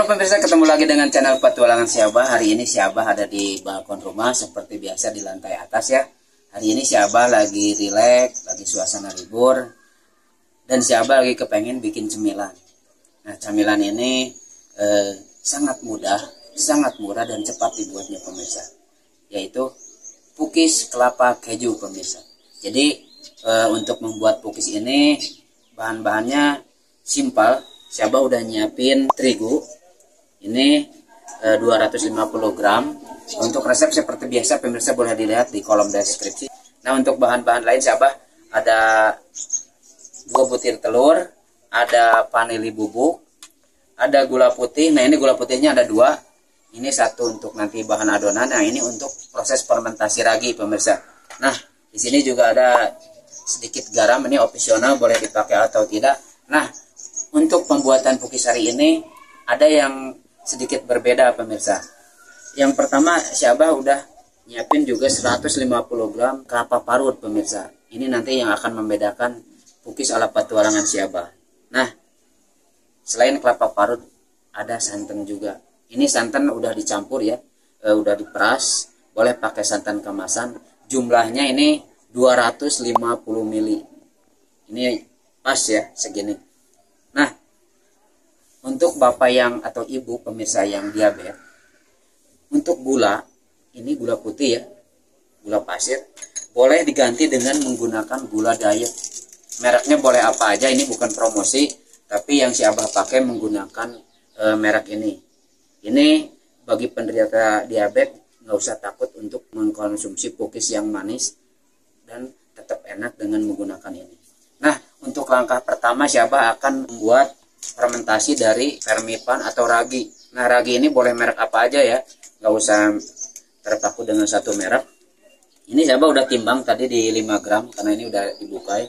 Halo pemirsa, ketemu lagi dengan channel Petualangan Si Abah. Hari ini Si Abah ada di balkon rumah seperti biasa di lantai atas ya. Hari ini Si Abah lagi rileks, lagi suasana libur. Dan Si Abah lagi kepengen bikin cemilan. Nah, cemilan ini sangat mudah, sangat murah dan cepat dibuatnya pemirsa. Yaitu pukis kelapa keju pemirsa. Jadi untuk membuat pukis ini bahan-bahannya simpel. Si Abah udah nyiapin terigu. Ini 250 gram. Untuk resep seperti biasa pemirsa boleh dilihat di kolom deskripsi. Nah, untuk bahan-bahan lain si Abah ada 2 butir telur, ada vanili bubuk, ada gula putih. Nah, ini gula putihnya ada 2. Ini 1 untuk nanti bahan adonan. Nah, ini untuk proses fermentasi ragi pemirsa. Nah, di sini juga ada sedikit garam, ini opsional, boleh dipakai atau tidak. Nah, untuk pembuatan pukis hari ini ada yang sedikit berbeda pemirsa. Yang pertama si Abah udah nyiapin juga 150 gram kelapa parut pemirsa. Ini nanti yang akan membedakan pukis ala petualangan si Abah. Nah, selain kelapa parut ada santan juga. Ini santan udah dicampur ya, udah diperas. Boleh pakai santan kemasan. Jumlahnya ini 250 ml. Ini pas ya segini. Nah, untuk bapak yang atau ibu pemirsa yang diabetes, untuk gula, ini gula putih ya, gula pasir, boleh diganti dengan menggunakan gula diet. Mereknya boleh apa aja, ini bukan promosi, tapi yang si Abah pakai menggunakan merek ini. Ini bagi penderita diabetes nggak usah takut untuk mengkonsumsi pukis yang manis dan tetap enak dengan menggunakan ini. Nah, untuk langkah pertama si Abah akan membuat fermentasi dari vermipan atau ragi. Nah, ragi ini boleh merek apa aja ya, nggak usah terpaku dengan satu merek. Ini si Abah udah timbang tadi di 5 gram karena ini udah dibuka.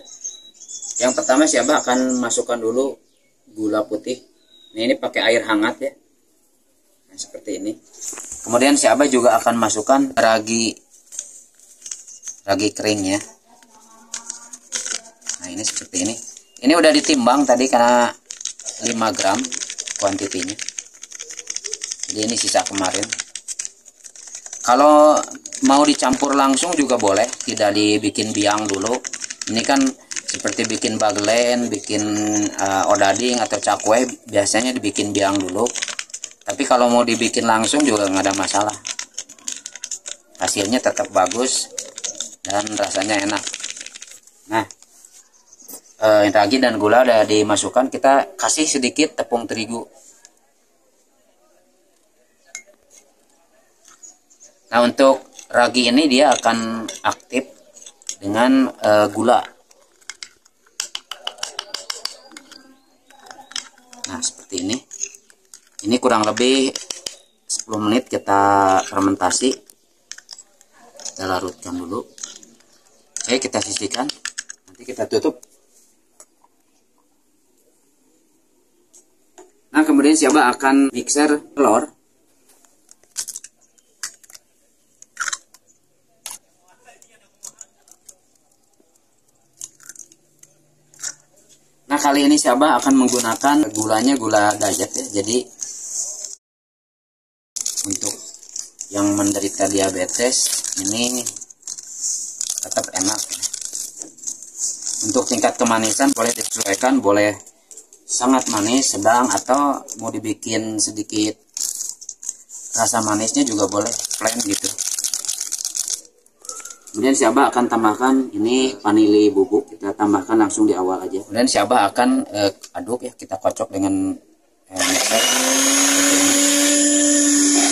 Yang pertama si Abah akan masukkan dulu gula putih. Nah, ini pakai air hangat ya. Nah, seperti ini. Kemudian si Abah juga akan masukkan ragi kering ya. Nah, ini seperti ini. Ini udah ditimbang tadi karena 5 gram kuantitinya. Jadi ini sisa kemarin. Kalau mau dicampur langsung juga boleh, tidak dibikin biang dulu. Ini kan seperti bikin baglen, bikin odading atau cakwe, biasanya dibikin biang dulu. Tapi kalau mau dibikin langsung juga nggak ada masalah. Hasilnya tetap bagus dan rasanya enak. Nah, ragi dan gula udah dimasukkan, kita kasih sedikit tepung terigu. Nah, untuk ragi ini dia akan aktif dengan gula. Nah, seperti ini. Ini kurang lebih 10 menit kita fermentasi. Kita larutkan dulu. Oke, kita sisihkan. Nanti kita tutup. Nah, kemudian si Abah akan mixer telur. Nah, kali ini si Abah akan menggunakan gulanya gula diet ya. Jadi untuk yang menderita diabetes ini tetap enak ya. Untuk tingkat kemanisan boleh disesuaikan, boleh sangat manis, sedang, atau mau dibikin sedikit rasa manisnya juga boleh, plain gitu. Kemudian si Abah akan tambahkan ini vanili bubuk, kita tambahkan langsung di awal aja. Kemudian si Abah akan aduk ya, kita kocok dengan mixer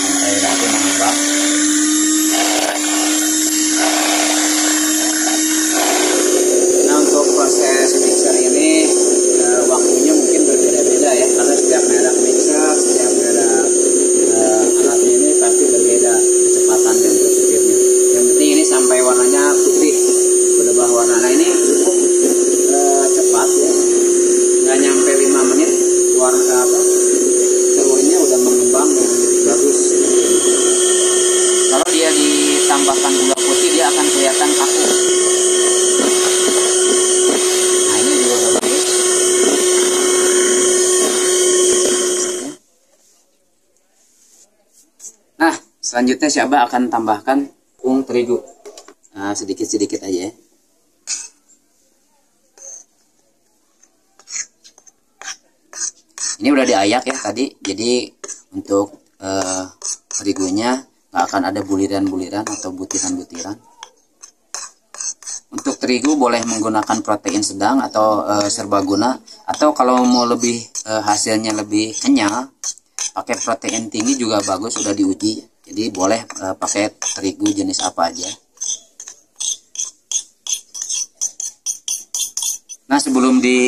sampai nanti mengembang. Nah, untuk proses mixer ini waktunya mungkin berbeda-beda ya, karena setiap merek mixer, setiap merek alatnya ini pasti berbeda kecepatan dan prosesnya. Yang penting ini sampai warnanya putih berubah warna. Nah, ini cukup cepat ya, nggak nyampe 5 menit warna telurnya udah mengembang dan bagus. Kalau dia ditambahkan gula putih dia akan kelihatan kaku. Nah, ini juga udah bagus. Selanjutnya si Abah akan tambahkan tepung terigu. Nah, sedikit-sedikit aja ya. Ini udah diayak ya tadi, jadi untuk terigunya nggak akan ada buliran-buliran atau butiran-butiran. Untuk terigu boleh menggunakan protein sedang atau serbaguna, atau kalau mau lebih hasilnya lebih kenyal, pakai protein tinggi juga bagus, sudah diuji. Jadi boleh pakai terigu jenis apa aja. Nah, sebelum di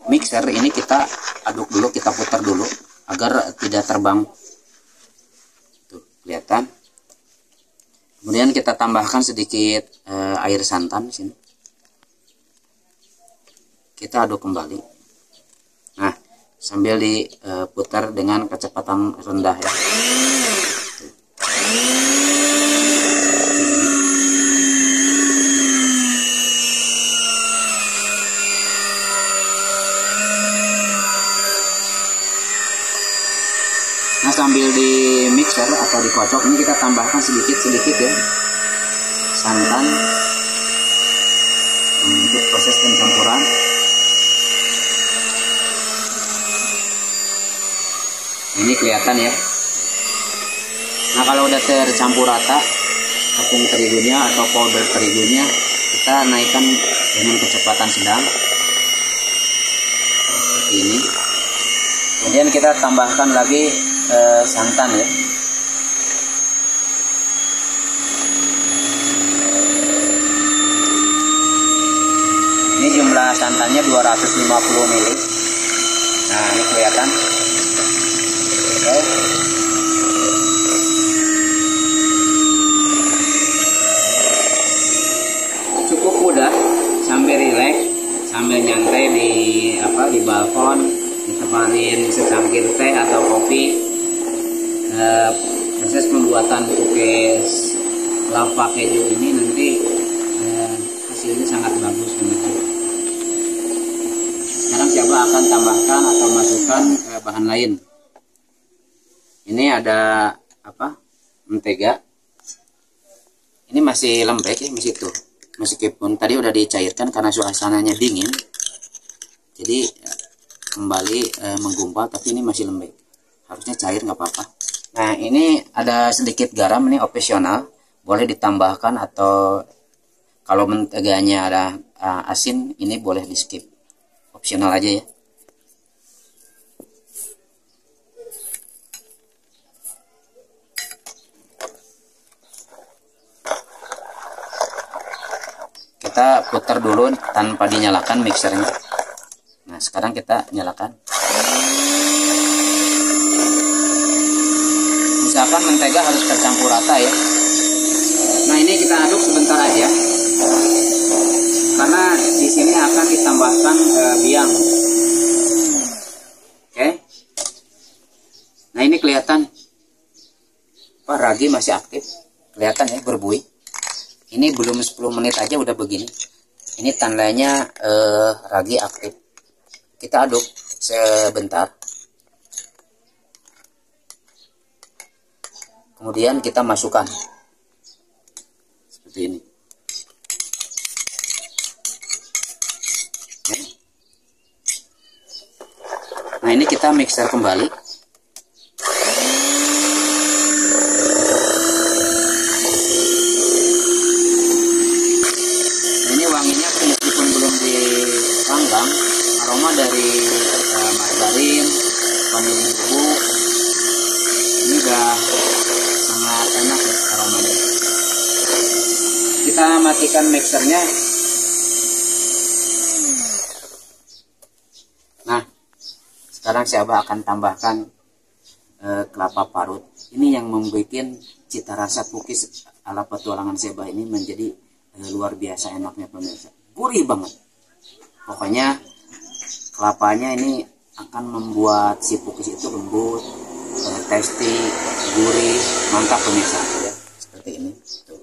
mixer ini kita aduk dulu, kita putar dulu agar tidak terbang. Tuh, kelihatan. Kemudian kita tambahkan sedikit air santan di sini. Kita aduk kembali. Nah, sambil diputar dengan kecepatan rendah ya. Nah, sambil di mixer atau dikocok ini kita tambahkan sedikit-sedikit ya santan untuk proses pencampuran. Ini kelihatan ya. Nah, kalau udah tercampur rata tepung terigunya atau powder terigunya, kita naikkan dengan kecepatan sedang seperti ini. Kemudian kita tambahkan lagi santan ya. Ini jumlah santannya 250 ml. Nah, ini kelihatan. Oke. Cukup mudah, sambil rileks, sambil nyantai di balkon, ditempatin secangkir teh atau kopi. Proses pembuatan cookies lava keju ini nanti hasilnya sangat bagus teman-teman. Sekarang siapa akan tambahkan atau masukkan bahan lain. Ini ada mentega. Ini masih lembek ya, masih tuh. Meskipun tadi udah dicairkan karena suasananya dingin, jadi kembali menggumpal, tapi ini masih lembek. Harusnya cair nggak apa-apa. Nah, ini ada sedikit garam, ini opsional, boleh ditambahkan, atau kalau menteganya ada asin, ini boleh di skip, opsional aja ya. Kita putar dulu tanpa dinyalakan mixernya. Nah, sekarang kita nyalakan. Misalkan mentega harus tercampur rata ya. Nah, ini kita aduk sebentar aja, karena di sini akan ditambahkan biang. Oke. Nah, ini kelihatan ragi masih aktif, kelihatan ya berbuih. Ini belum 10 menit aja udah begini. Ini tandanya ragi aktif. Kita aduk sebentar. Kemudian kita masukkan seperti ini. Oke. Nah, ini kita mixer kembali. Ini wanginya meskipun belum dipanggang, aroma dari margarin, vanili bubuk, ini udah sangat enak ya aromanya. Kita matikan mixernya. Nah, sekarang saya akan tambahkan kelapa parut. Ini yang membuat cita rasa cookies ala petualangan Seba ini menjadi luar biasa enaknya pemirsa. Gurih banget. Pokoknya kelapanya ini akan membuat si cookies itu lembut, tasty, gurih, mantap pemirsa ya. Seperti ini. Tuh.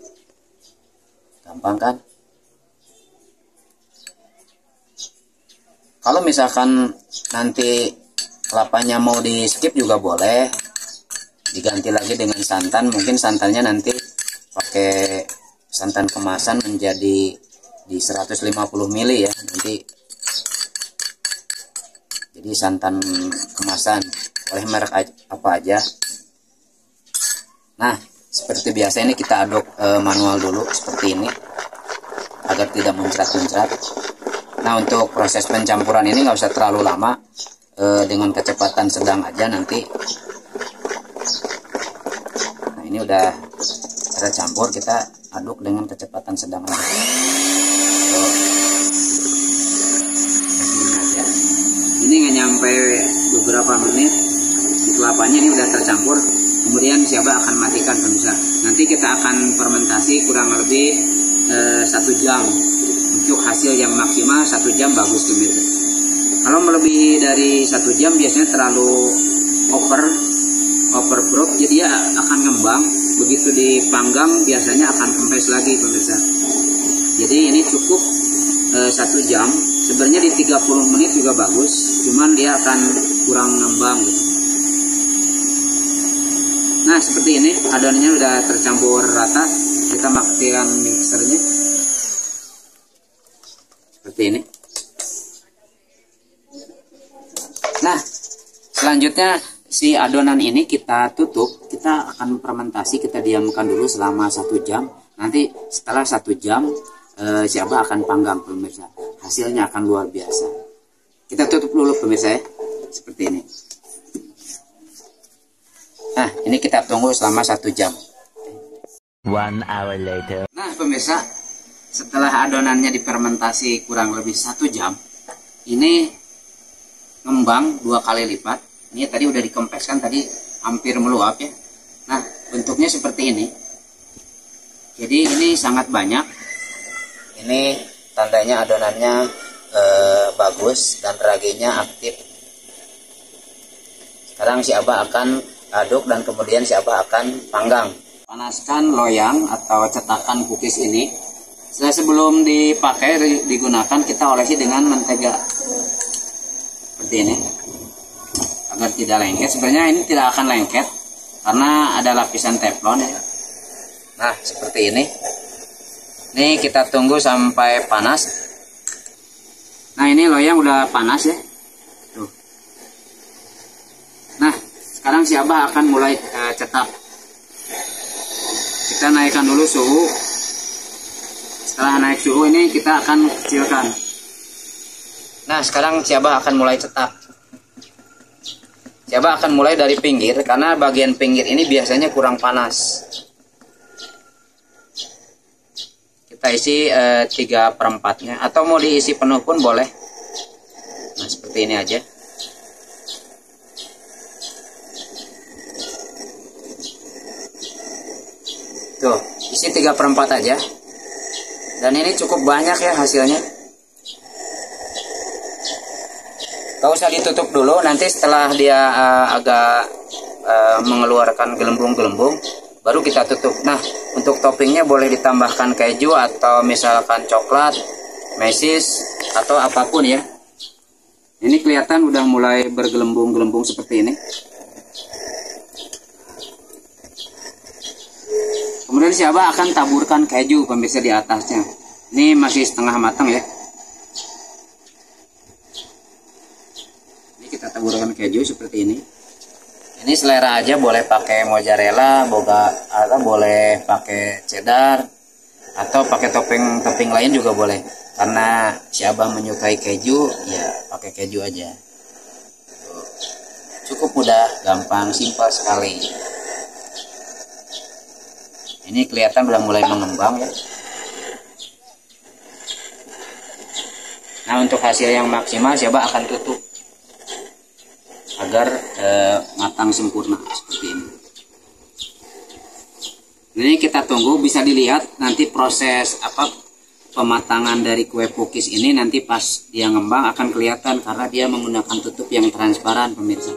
Gampang kan? Kalau misalkan nanti kelapanya mau di skip juga boleh. diganti lagi dengan santan. Mungkin santannya nanti pakai santan kemasan menjadi di 150 ml ya nanti. Jadi santan kemasan oleh merek apa aja. Nah, seperti biasa ini kita aduk manual dulu seperti ini agar tidak muncrat-muncrat. Nah, untuk proses pencampuran ini nggak usah terlalu lama, dengan kecepatan sedang aja nanti. Nah, ini udah tercampur, kita aduk dengan kecepatan sedang aja. Ini nggak nyampe beberapa menit si kelapanya ini udah tercampur. Kemudian siapa akan matikan pemirsa. Nanti kita akan fermentasi kurang lebih 1 jam. Untuk hasil yang maksimal 1 jam bagus pemirsa. Kalau melebihi dari 1 jam biasanya terlalu overproof, jadi dia akan ngembang. Begitu dipanggang biasanya akan kempes lagi pemirsa. Jadi ini cukup 1 jam. Sebenarnya di 30 menit juga bagus, cuman dia akan kurang ngembang gitu. Nah, seperti ini adonannya udah tercampur rata. Kita matikan mixernya seperti ini. Nah, selanjutnya si adonan ini kita tutup. Kita akan fermentasi, kita diamkan dulu selama 1 jam. Nanti setelah 1 jam si Abah akan panggang pemirsa. Hasilnya akan luar biasa. Kita tutup dulu pemirsa ya, seperti ini. Nah, ini kita tunggu selama 1 jam. 1 hour later. Nah pemirsa, setelah adonannya difermentasi kurang lebih 1 jam, ini ngembang 2 kali lipat. Ini tadi udah dikempeskan, tadi hampir meluap ya. Nah, bentuknya seperti ini. Jadi ini sangat banyak. Ini tandanya adonannya bagus dan raginya aktif. Sekarang si Abah akan aduk dan kemudian si Abah akan panggang. Panaskan loyang atau cetakan cookies ini. Sebelum dipakai digunakan, kita olesi dengan mentega seperti ini agar tidak lengket. Sebenarnya ini tidak akan lengket karena ada lapisan teflon ya. Nah, seperti ini. Ini kita tunggu sampai panas. Nah, ini loyang udah panas ya. Tuh. Nah, sekarang si Abah akan mulai cetak. Kita naikkan dulu suhu. Setelah naik suhu ini kita akan kecilkan. Nah, sekarang si Abah akan mulai cetak. Si Abah akan mulai dari pinggir karena bagian pinggir ini biasanya kurang panas. Kita isi 3/4-nya atau mau diisi penuh pun boleh. Nah, seperti ini aja. Tuh, isi 3/4 aja. Dan ini cukup banyak ya hasilnya. Gak usah ditutup dulu, nanti setelah dia agak mengeluarkan gelembung-gelembung, baru kita tutup. Nah, untuk toppingnya boleh ditambahkan keju atau misalkan coklat, mesis, atau apapun ya. Ini kelihatan udah mulai bergelembung-gelembung seperti ini. Kemudian si Abah akan taburkan keju pemirsa di atasnya. Ini masih setengah matang ya. Ini kita taburkan keju seperti ini. Ini selera aja, boleh pakai mozzarella, atau boleh pakai cheddar, atau pakai topping lain juga boleh. Karena si Abah menyukai keju, ya pakai keju aja. Cukup mudah, gampang, simpel sekali. Ini kelihatan udah mulai mengembang ya. Nah, untuk hasil yang maksimal si Abah akan tutup agar matang sempurna seperti ini. Ini kita tunggu, bisa dilihat nanti proses pematangan dari kue pukis ini nanti pas dia ngembang akan kelihatan karena dia menggunakan tutup yang transparan pemirsa.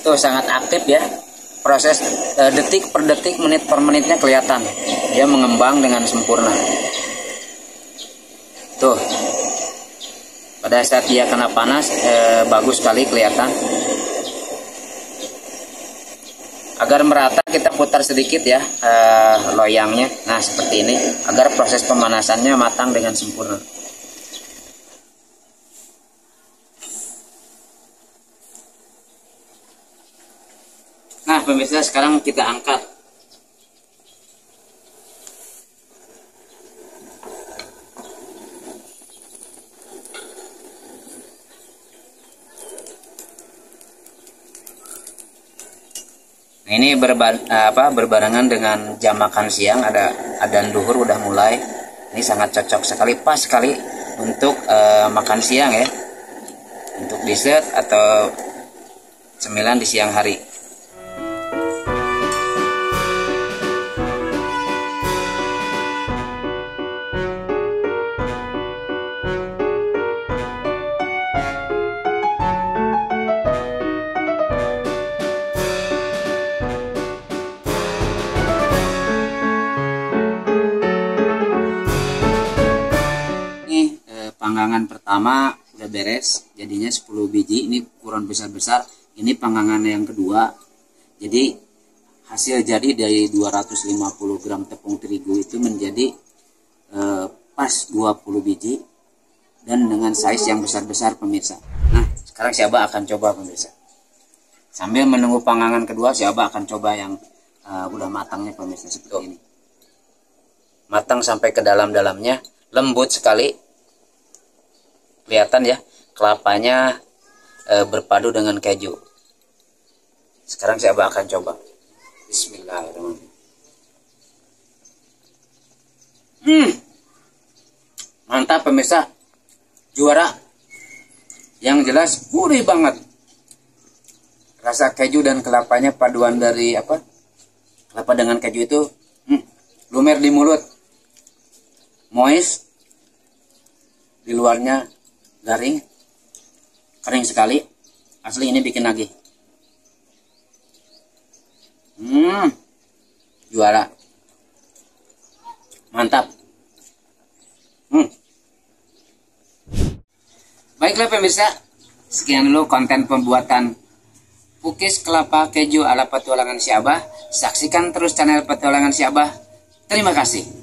Tuh sangat aktif ya proses detik per detik, menit per menitnya kelihatan dia mengembang dengan sempurna. Tuh, pada saat dia kena panas bagus sekali kelihatan. Agar merata kita putar sedikit ya loyangnya. Nah seperti ini, agar proses pemanasannya matang dengan sempurna. Nah pemirsa, sekarang kita angkat. Nah, ini berbarengan dengan jam makan siang, ada adzan duhur udah mulai. Ini sangat cocok sekali, pas sekali untuk makan siang ya, untuk dessert atau cemilan di siang hari. Panggangan pertama udah beres, jadinya 10 biji. Ini ukuran besar-besar. Ini panggangan yang kedua. Jadi hasil jadi dari 250 gram tepung terigu itu menjadi pas 20 biji dan dengan size yang besar-besar pemirsa. Nah sekarang si Abah akan coba pemirsa. Sambil menunggu panggangan kedua, si Abah akan coba yang udah matangnya pemirsa seperti ini. Matang sampai ke dalam-dalamnya, lembut sekali. Kelihatan ya, kelapanya berpadu dengan keju. Sekarang saya akan coba. Bismillahirrahmanirrahim. Mantap pemirsa, juara. Yang jelas gurih banget. Rasa keju dan kelapanya, paduan dari kelapa dengan keju itu lumer di mulut, moist, di luarnya garing, kering sekali. Asli ini bikin nagih. Juara. Mantap. Baiklah pemirsa, sekian dulu konten pembuatan cookies kelapa keju ala petualangan si Abah. Saksikan terus channel petualangan si Abah. Terima kasih.